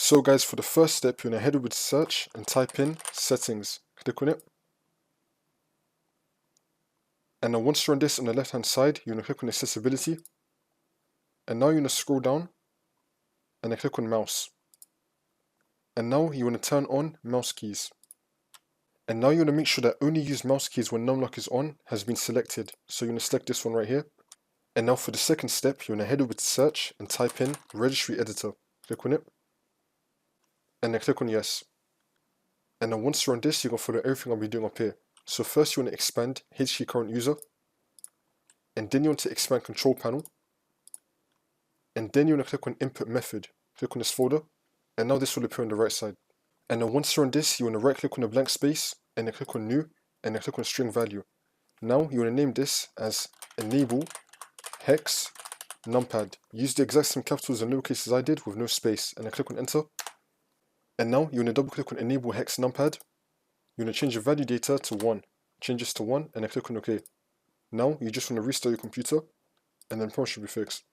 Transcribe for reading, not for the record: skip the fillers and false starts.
So guys, for the first step, you're going to head over to search and type in settings. Click on it. And then once you're on this on the left hand side, you're going to click on accessibility. And now you're going to scroll down and then click on mouse. And now you want to turn on mouse keys. And now you want to make sure that only use mouse keys when numlock is on has been selected. So you're going to select this one right here. And now for the second step, you're going to head over to search and type in registry editor. Click on it. And then click on yes. And then once you're on this, you're going to follow everything I'll be doing up here. So first you want to expand HT current user. And then you want to expand control panel. And then you want to click on input method. Click on this folder. And now this will appear on the right side. And then once you're on this, you want to right click on the blank space. And then click on new. And then click on string value. Now you want to name this as enable hex numpad. Use the exact same capitals and lowercase as I did with no space. And then click on enter. And now you want to double click on enable hex numpad. You want to change the value data to 1. Change this to 1 and then click on OK. Now you just want to restart your computer and then the problem should be fixed.